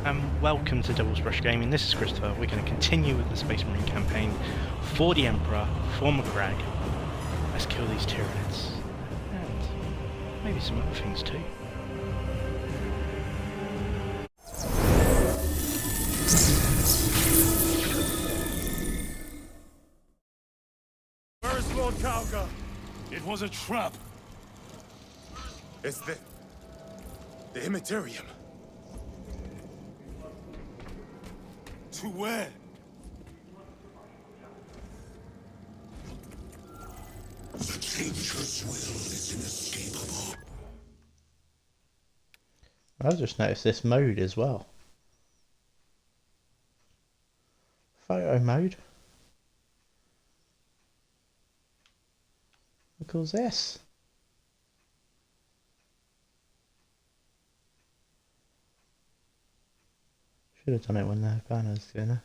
and welcome to Devil's Brush Gaming. This is Christopher. We're going to continue with the Space Marine campaign for the Emperor, for McCrag. Let's kill these Tyranids, and maybe some other things too. Where's Lord Kalga? It was a trap. It's the Immaterium. To where? The Changer's will is inescapable. I've just noticed this mode as well. Photo mode. Look at this. Should have done it when the banner's going.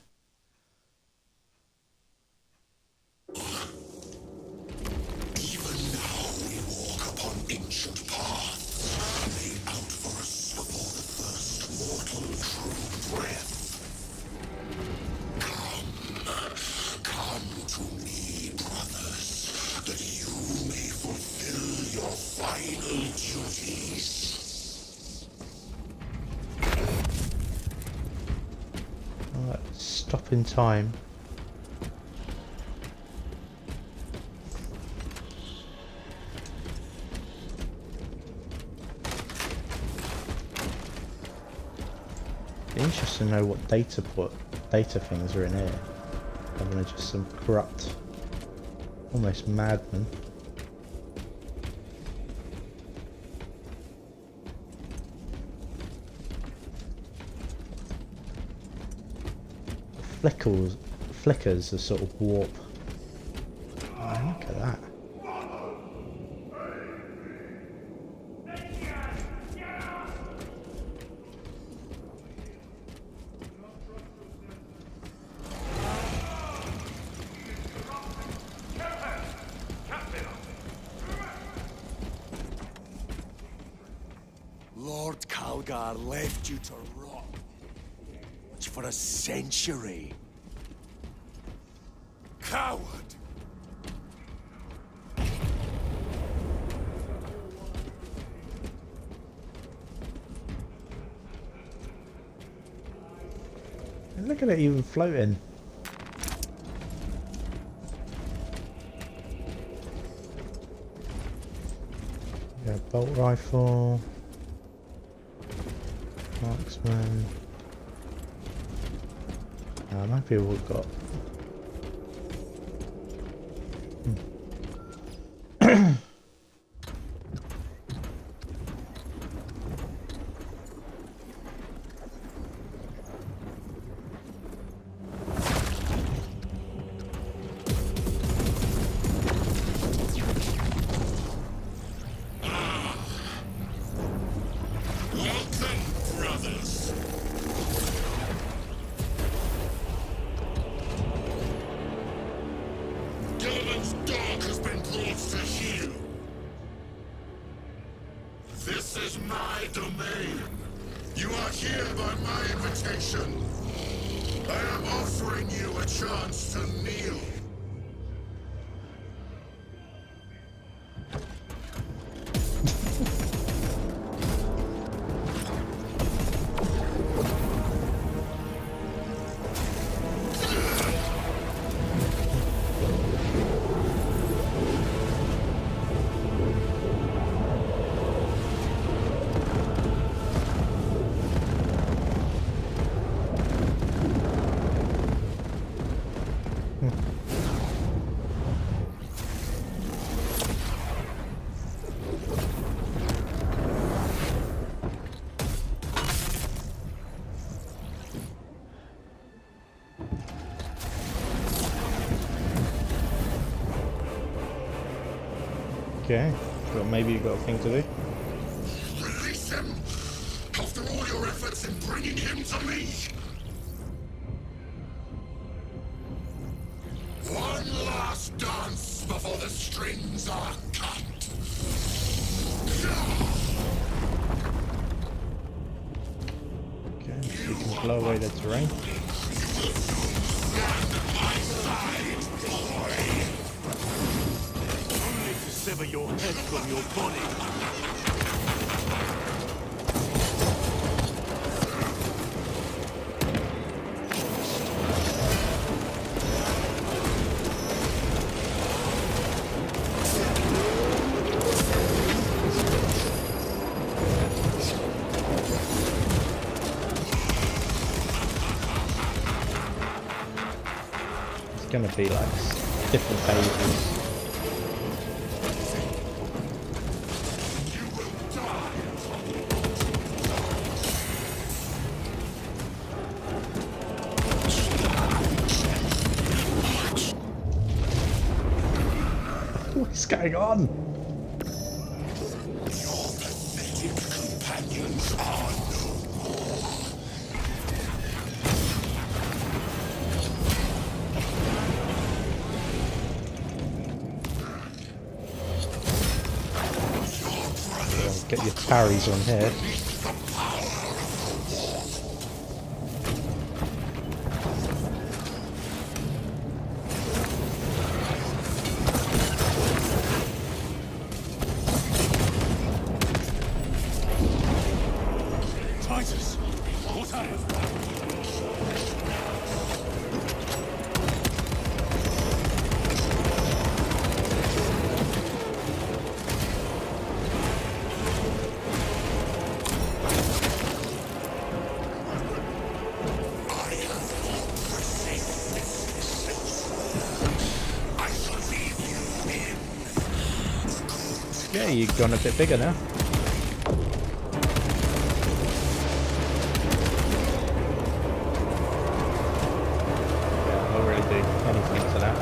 Even now we walk upon ancient paths, laid out for us before the first mortal true breath. Come to me, brothers, that you may fulfill your final duties. Alright, stop in time. Be interesting to know what data things are in here. Other than just some corrupt, almost madman. Flickers are sort of warp. Oh, look at that. Lord Kalgar left you to rot. For a century. Coward! And look at it even floating. Yeah, bolt rifle, marksman. Maybe we've got. This is my domain. You are here by my invitation. I am offering you a chance to kneel. Okay, well maybe you've got a thing to do. Release him! After all your efforts in bringing him to me! One last dance before the strings are cut! Okay. You can blow away the terrain. Sever your head from your body. It's gonna be like different phases. What's going on? Your pathetic companions are no more. Get your parries on here. Titus, what happened? Yeah, you've gone a bit bigger now. Yeah, I'll really do anything to that.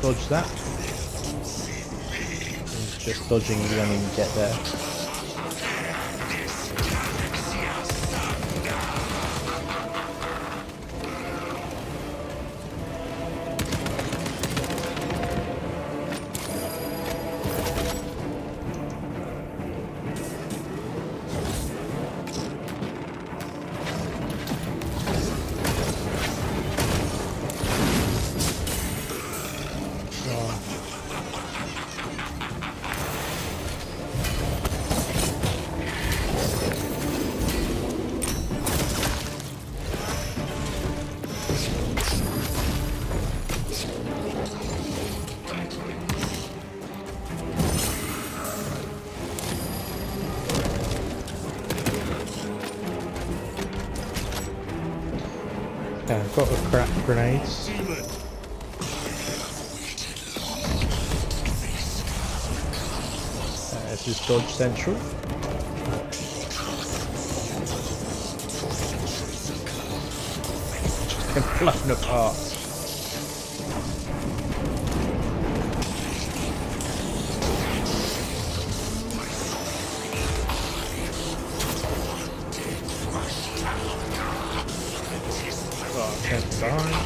Dodge that. It's just dodging, you don't even get there. Okay, I've got the crack grenades. This is dodge central. Just get blown apart. Oh, I can't die.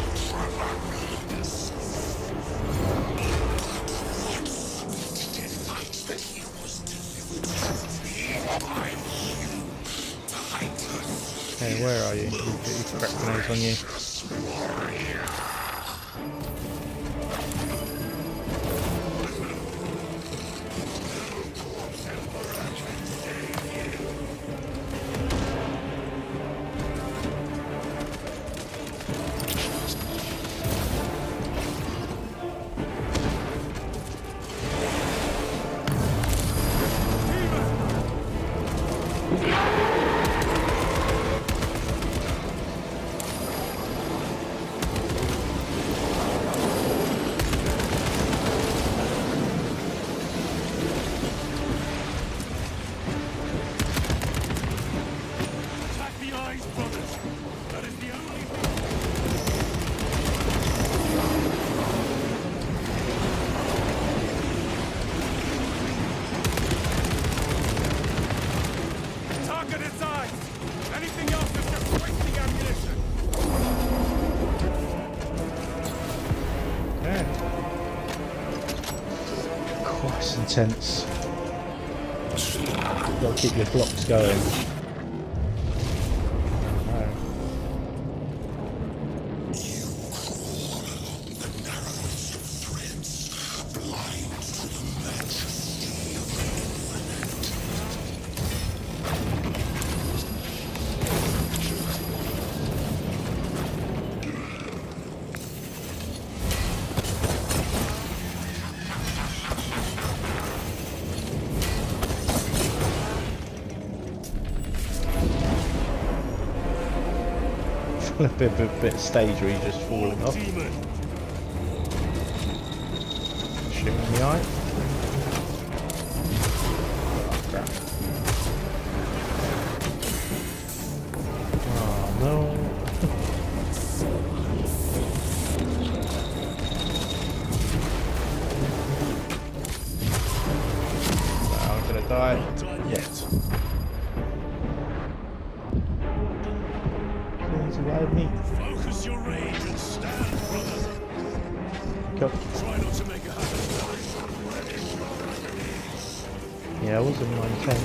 where are you? You've got your crack grenades on you. Attack the eyes, brothers! That is the only target its eyes! Anything else is just wasting ammunition! Yeah. Quite intense. Gotta keep your blocks going. No. The narrowest of threads, blind to the majesty of A bit stage where you're just falling off. Demon! Shoot in the eye. Oh, crap. Oh no. I'm gonna die. Not done yet. Please revive me. Focus your rage and stand, brother! Go. Try not to make a habit. Yeah, it wasn't my intent.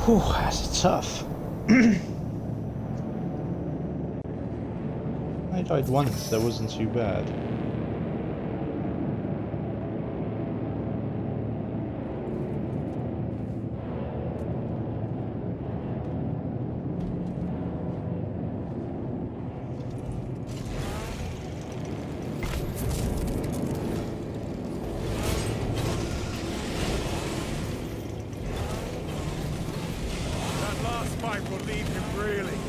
Whew, that's tough. I died once, that wasn't too bad. That last fight will leave him reeling.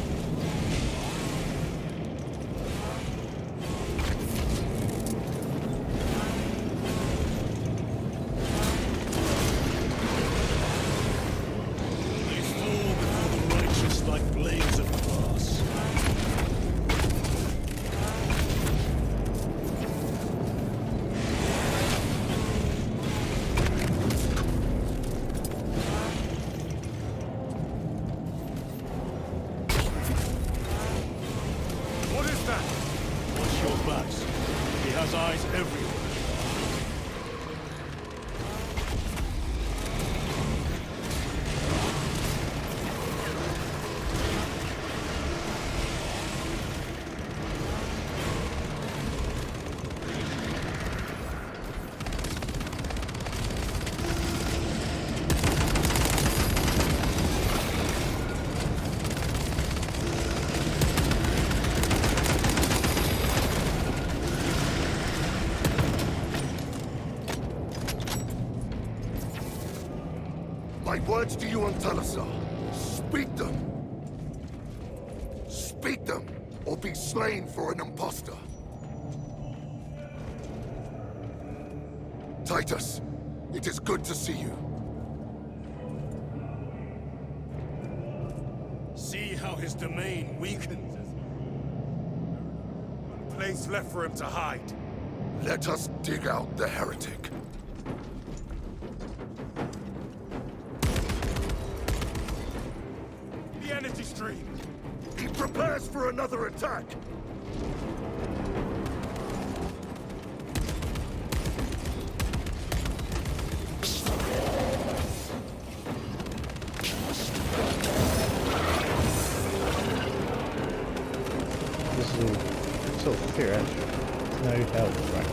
They fall before the righteous like blades of grass. has eyes everywhere. My words to you on Talasar. Speak them. Speak them, or be slain for an impostor. Titus, it is good to see you. See how his domain weakens. No place left for him to hide. Let us dig out the heretic. The energy stream. He prepares for another attack. This is all sort of theoretical. No health, right?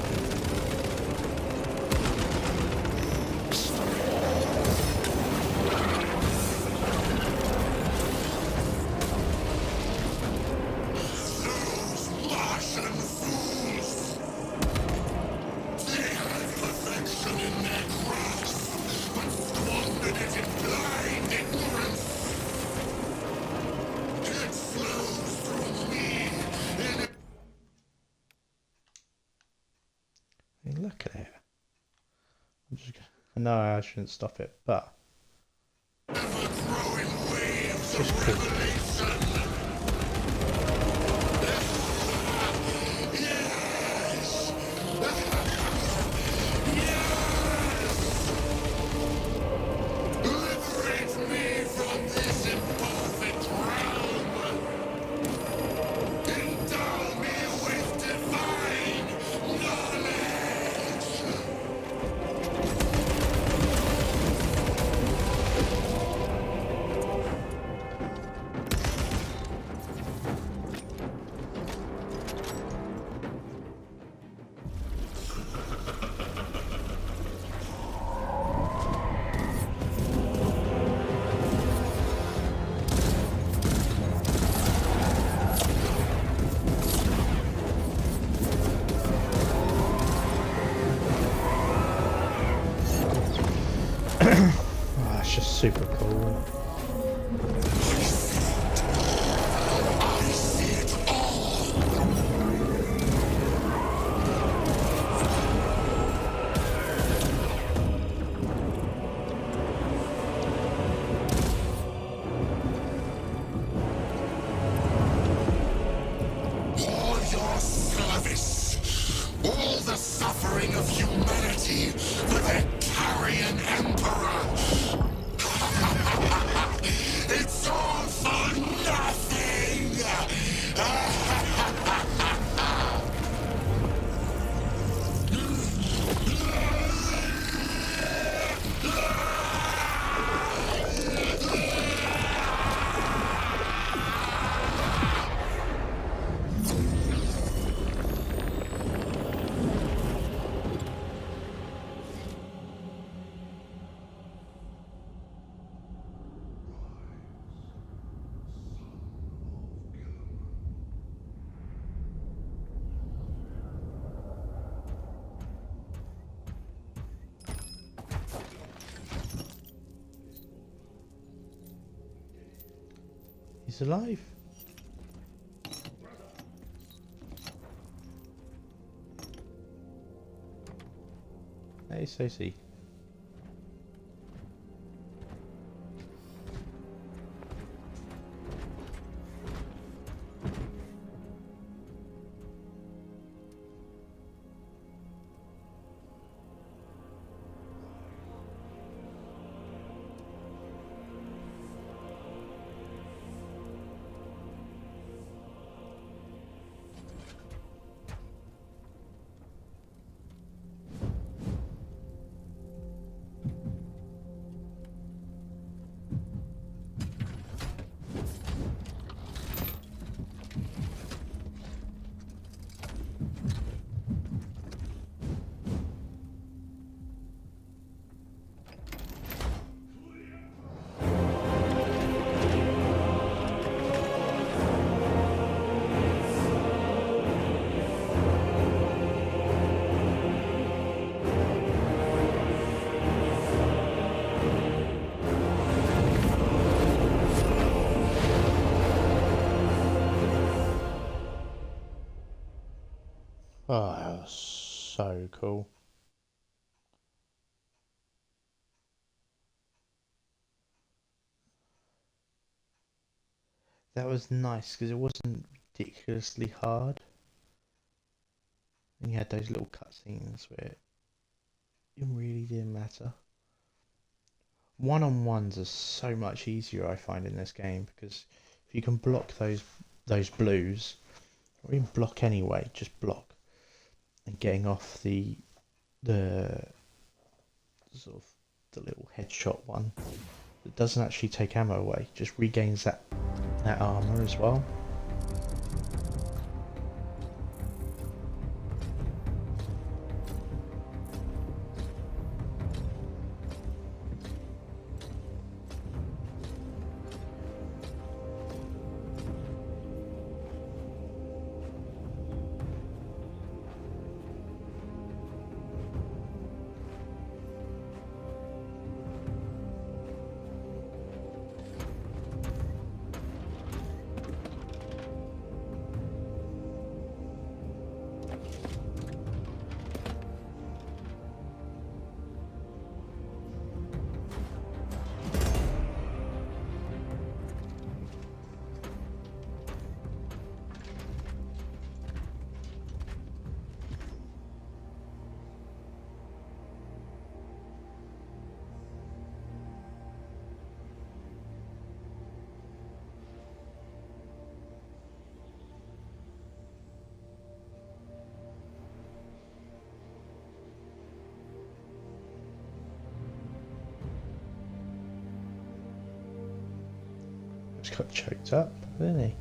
Look at it. I know I shouldn't stop it, but it's just cool. Oh, it's just super cool. All your service, all the suffering of humanity for their carrion emperor. It's all for nothing! He's alive. Hey, Sosie. Oh, that was so cool. That was nice because it wasn't ridiculously hard. And you had those little cutscenes where it really didn't matter. One-on-ones are so much easier, I find, in this game, because if you can block those blues, or even block anyway, just block, and getting off the sort of the little headshot one that doesn't actually take ammo away, just regains that armor as well. Just got choked up, didn't he?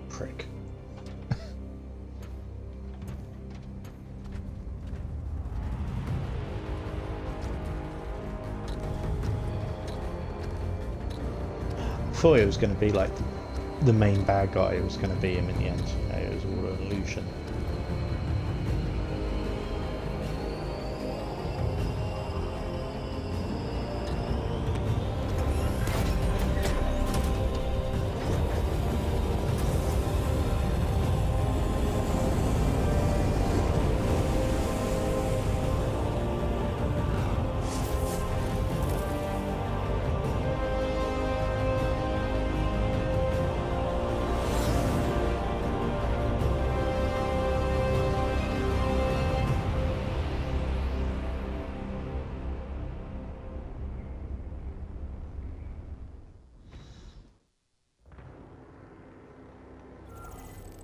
Prick. Thought it was going to be like the main bad guy. It was going to be him in the end. You know, it was all an illusion.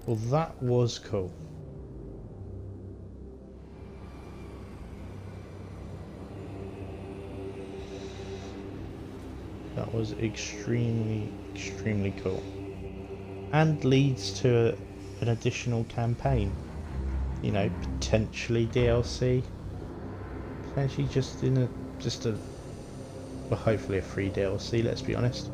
Well, that was cool. That was extremely, extremely cool. And leads to an additional campaign. You know, potentially DLC. Potentially just in a, well, hopefully a free DLC, let's be honest.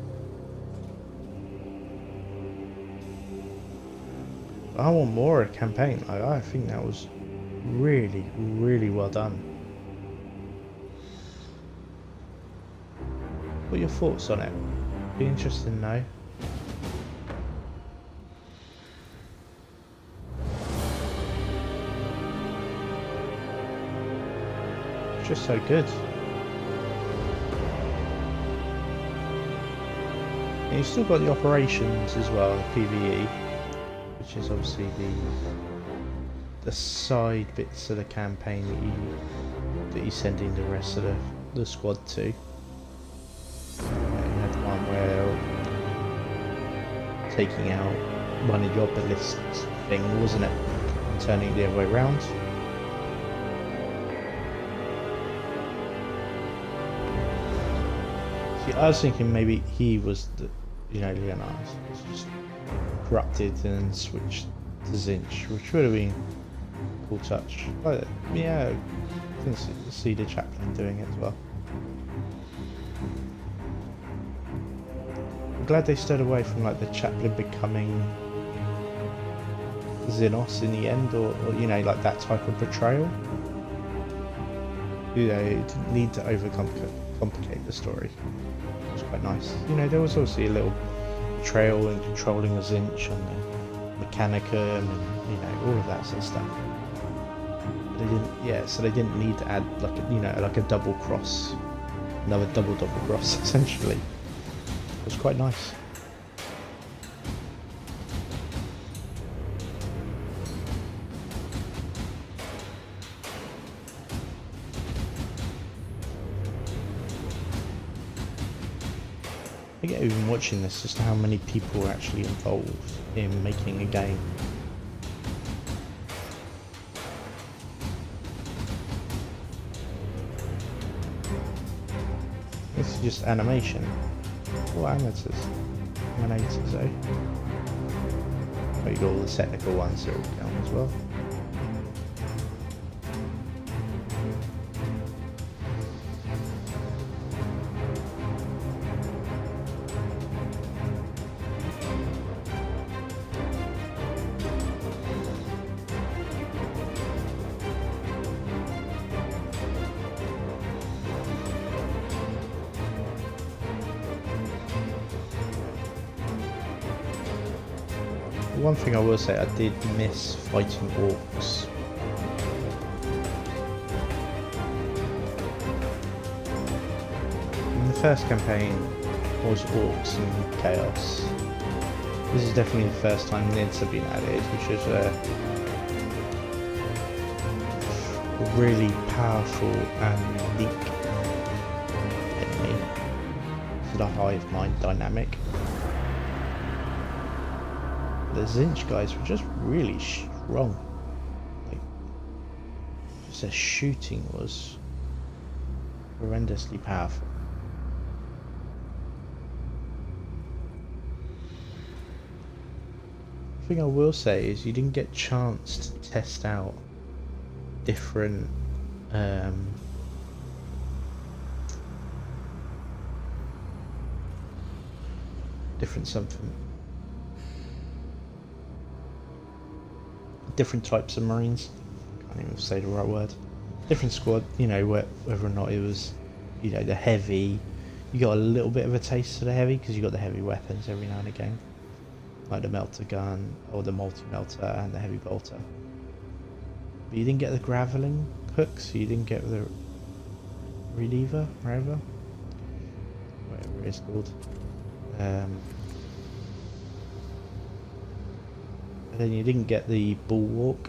I want more of a campaign. I think that was really, really well done. What are your thoughts on it? Be interested to know. It's just so good. And you've still got the operations as well, the PvE, which is obviously the side bits of the campaign that you send in the rest of the squad to. You had one where taking out one of your ballists thing, wasn't it? And turning it the other way around. See, I was thinking maybe he was the, you know, Leonard's was just corrupted and switched to Zinch, which would have been a cool touch. But yeah, I can see the chaplain doing it as well. I'm glad they stayed away from like the chaplain becoming Xenos in the end, or you know, like that type of betrayal. You know, it didn't need to overcomplicate the story. It was quite nice. You know, there was obviously a little betrayal and controlling a Zinch and the Mechanicum and, you know, all of that sort of stuff. They didn't, yeah, so they didn't need to add like a, you know, like a double cross, another double cross essentially. It was quite nice. I get even watching this just how many people are actually involved in making a game. This is just animation. Oh, animators. Animators, eh? Oh, you got all the technical ones that will count as well. One thing I will say, I did miss fighting orcs. In the first campaign was orcs and chaos. This is definitely the first time Nids have been added, which is a really powerful and unique enemy for the hive mind dynamic. The Zinch guys were just really strong. Like, just their shooting was horrendously powerful. The thing I will say is you didn't get a chance to test out different different types of Marines. Can't even say the right word. Different squad, you know, whether or not it was, you know, the heavy. You got a little bit of a taste of the heavy because you got the heavy weapons every now and again, like the melter gun or the multi-melter and the heavy bolter. But you didn't get the graveling hooks. You didn't get the reliever, whatever it is called. And then you didn't get the bulwark,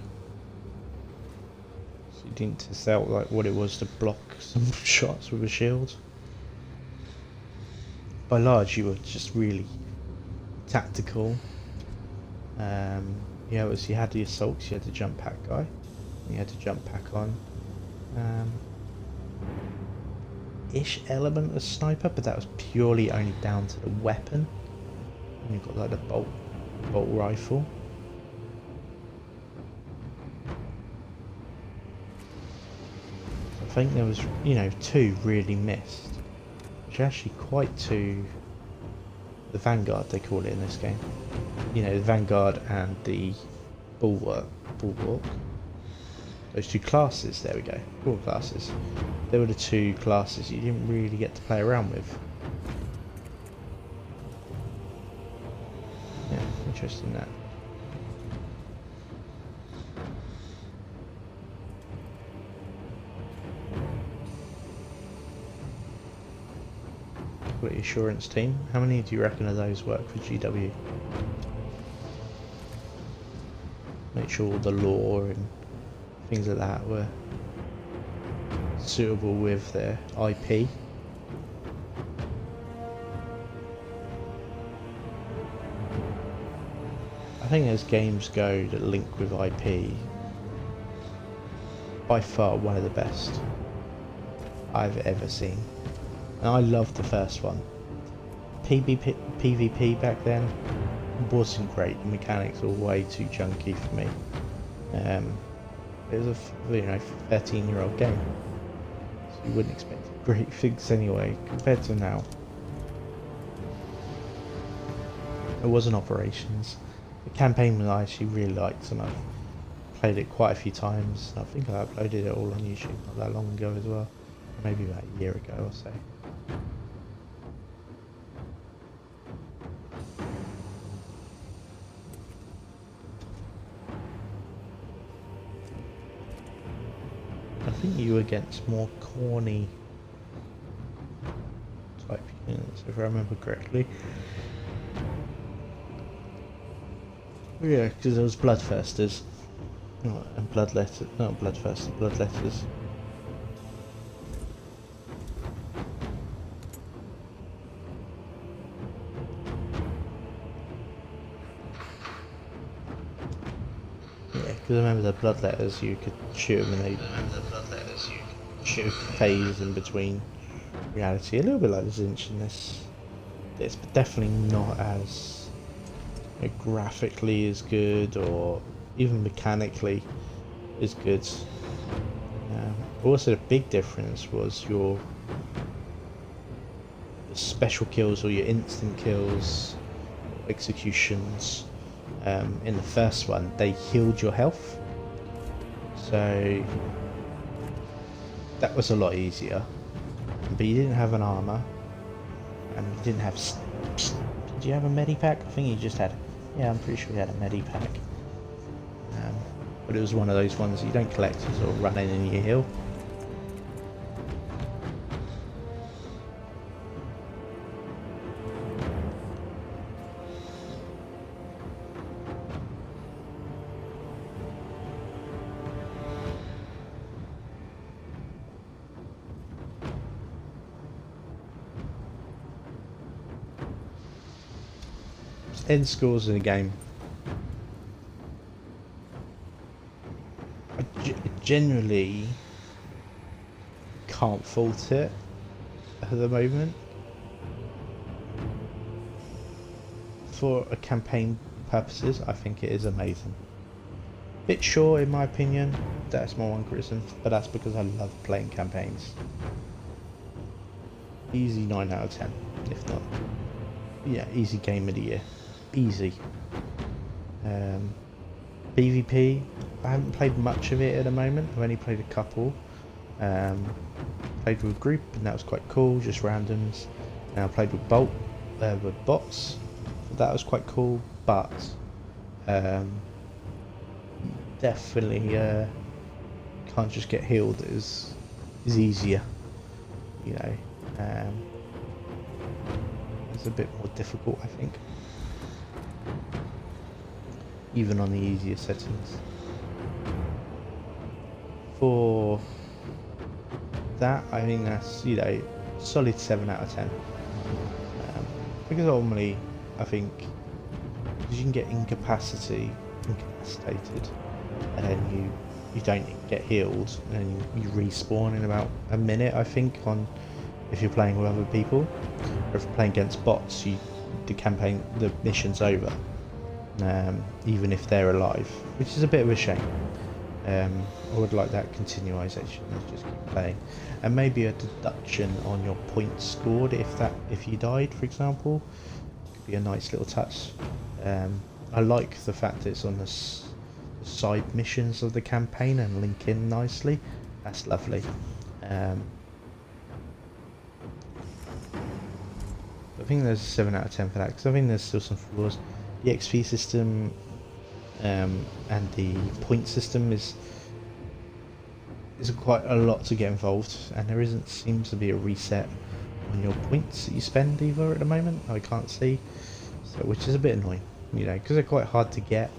so you didn't test out like what it was to block some shots with a shield. By large, you were just really tactical. You Yeah, was you had the assaults, you had the jump pack guy, you had to jump pack on. Ish element of sniper, but that was purely only down to the weapon. And you've got like the bolt rifle. I think there was, you know, 2 really missed, which are actually quite to the Vanguard, they call it in this game. You know, the Vanguard and the Bulwark. Those 2 classes, there we go, 4 classes. They were the 2 classes you didn't really get to play around with. Yeah, interesting that. Quality assurance team. How many do you reckon of those work for GW? Make sure all the lore and things like that were suitable with their IP. I think as games go that link with IP, by far one of the best I've ever seen. And I loved the first one. PvP back then wasn't great. The mechanics were way too junky for me. It was a 13-year-old game, so you wouldn't expect great things anyway compared to now. It wasn't Operations. The campaign I actually really liked, and I've played it quite a few times. I think I uploaded it all on YouTube not that long ago as well, maybe about a year ago or so. I think you were against more corny type units, if I remember correctly. Yeah, because there was Bloodthirsters. And Bloodletters. Not Bloodthirsters, Bloodletters. Yeah, because I remember the Bloodletters, you could shoot them and they phase in between reality. A little bit like the Zinch in this. It's definitely not as graphically as good or even mechanically as good. Also the big difference was your special kills or your instant kills, executions. In the first one they healed your health, so that was a lot easier, but you didn't have an armor and you didn't have did you have a medipack? I think you just had, yeah, I'm pretty sure you had a medipack, but it was one of those ones that you don't collect, you sort of run in and you heal. End scores in a game. I generally can't fault it at the moment. For a campaign purposes, I think it is amazing. Bit short in my opinion, that's my one criticism, but that's because I love playing campaigns. Easy 9 out of 10, if not. Yeah, easy game of the year. Easy. PvP, I haven't played much of it at the moment. I've only played a couple. Played with a group and that was quite cool, just randoms. And I played with with bots. That was quite cool, but definitely can't just get healed is easier. You know, it's a bit more difficult, I think. Even on the easier settings. For that, I think that's, you know, solid 7 out of 10. Because ultimately, I think, because you can get incapacity incapacitated, and then you don't get healed, and you respawn in about a minute, I think, on if you're playing with other people. Or if you're playing against bots, the mission's over, even if they're alive, which is a bit of a shame. I would like that continuization. Let's just keep playing, and maybe a deduction on your points scored if you died, for example, could be a nice little touch. I like the fact that it's on the side missions of the campaign and link in nicely. That's lovely. I think there's a 7 out of 10 for that, because I think there's still some flaws. The XP system and the point system is quite a lot to get involved, and there seems to be a reset on your points that you spend either at the moment. I can't see, so which is a bit annoying, you know, because they're quite hard to get,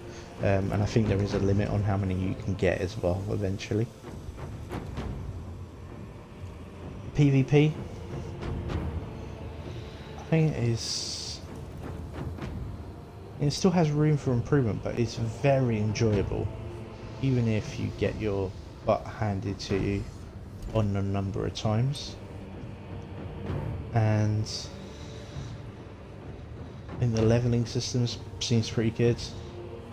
and I think there is a limit on how many you can get as well eventually. PvP, I think it still has room for improvement, but it's very enjoyable, even if you get your butt handed to you on a number of times. And I think the leveling system seems pretty good.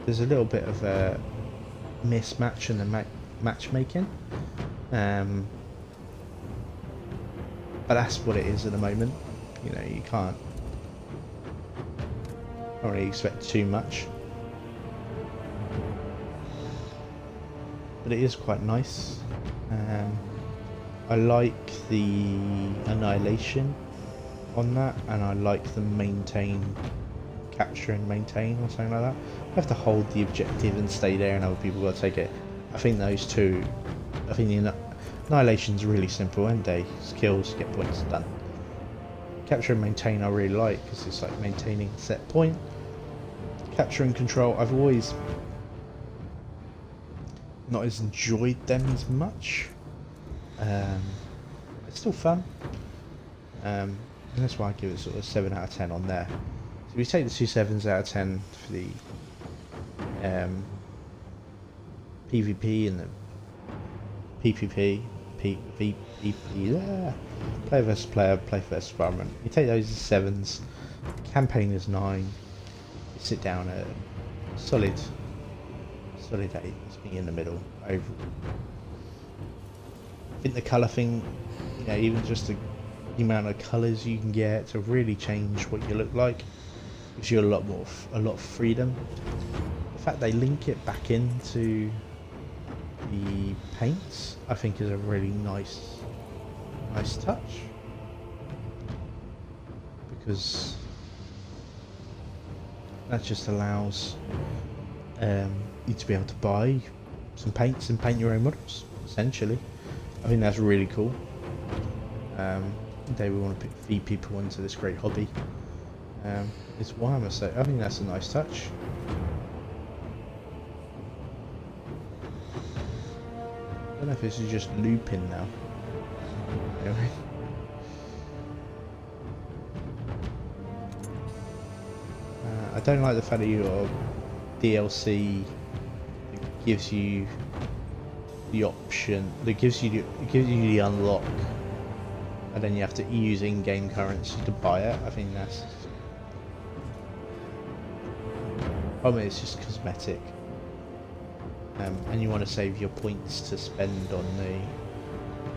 There's a little bit of a mismatch in the matchmaking, but that's what it is at the moment. You know, you can't really expect too much, but it is quite nice. I like the annihilation on that, and I like the capture and maintain or something like that. You have to hold the objective and stay there, and other people got to take it. I think those two, I think the annihilation's really simple, end day kills, get points, done. Capture and maintain I really like, because it's like maintaining a set point. Capture and control, I've always not as enjoyed them as much. It's still fun, and that's why I give it sort of 7 out of 10 on there. So we take the 2 7s out of 10 for the PvP and the PvP, player versus player, play versus environment. You take those as 7s, campaign is 9, you sit down at solid 8, it's being in the middle overall. I think the colour thing, you know, even just the amount of colours you can get to really change what you look like gives you a lot of freedom. The fact they link it back into the paints, I think, is a really nice touch, because that just allows you to be able to buy some paints and paint your own models, essentially. I think that's really cool. They will want to feed people into this great hobby. It's Warhammer, so I think that's a nice touch. I don't know if this is just looping now. Anyway. I don't like the fact that you got a DLC that gives you the option, that gives you the unlock, and then you have to use in-game currency to buy it. I think that's, I mean, it's just cosmetic, and you want to save your points to spend on the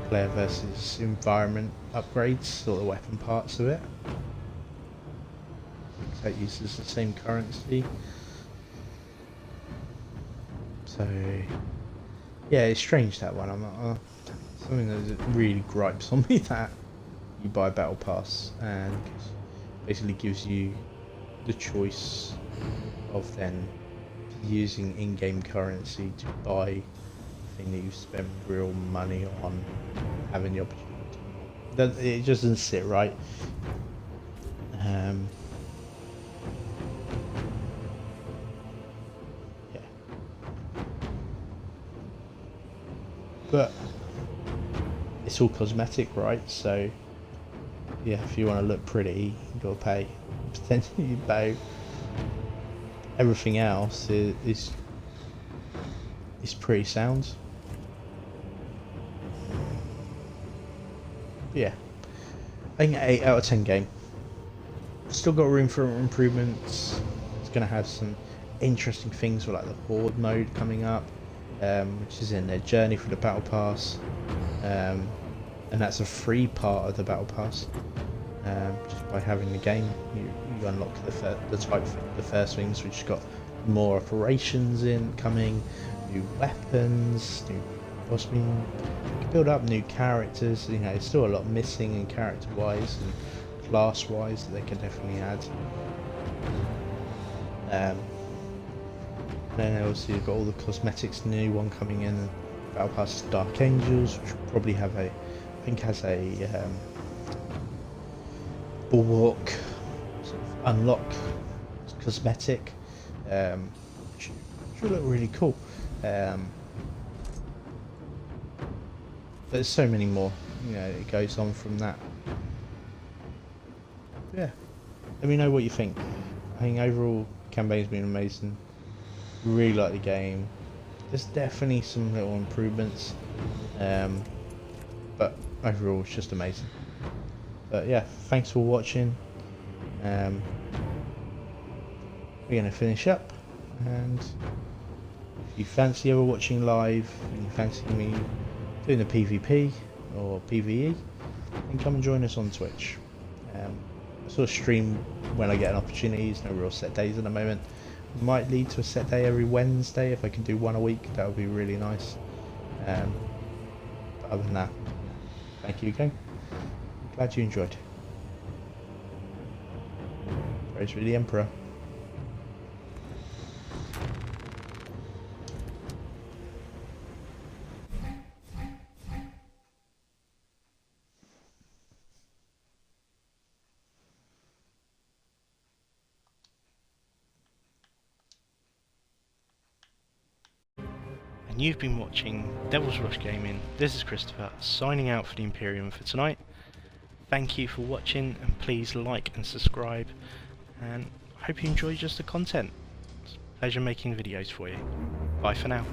player versus environment upgrades or the weapon parts of it. That uses the same currency, so yeah, it's strange, that one. I'm not, something that really gripes on me, that you buy a battle pass and basically gives you the choice of then using in-game currency to buy the thing that you spend real money on, having the opportunity. It just doesn't sit right. But it's all cosmetic, right? So yeah, if you want to look pretty, you gotta pay. Potentially you pay. Everything else is is pretty sound. Yeah, I think 8 out of 10 game. Still got room for improvements. It's going to have some interesting things for like the horde mode coming up, which is in their journey for the battle pass, and that's a free part of the battle pass. Just by having the game, you unlock the first things, which got more operations in coming, new weapons, new possibly build up new characters. You know, there's still a lot missing in character wise and class wise that they can definitely add. Then obviously you've got all the cosmetics, new one coming in, Battle Pass Dark Angels, which will probably have a, I think has a bulwark sort of unlock cosmetic, which should look really cool. But there's so many more, you know, it goes on from that. Yeah, let me know what you think. I think overall campaign's been amazing. Really like the game. There's definitely some little improvements, but overall it's just amazing. But yeah, thanks for watching. We're gonna finish up, and if you fancy ever watching live and you fancy me doing the PvP or PvE, then come and join us on Twitch. I sort of stream when I get an opportunity. There's no real set days at the moment. Might lead to a set day every Wednesday if I can do one a week. That would be really nice. But other than that, thank you again. Glad you enjoyed. Praise for the Emperor. And you've been watching Devil's Rush Gaming. This is Christopher, signing out for the Imperium for tonight. Thank you for watching, and please like and subscribe, and I hope you enjoy just the content. It's a pleasure making videos for you. Bye for now.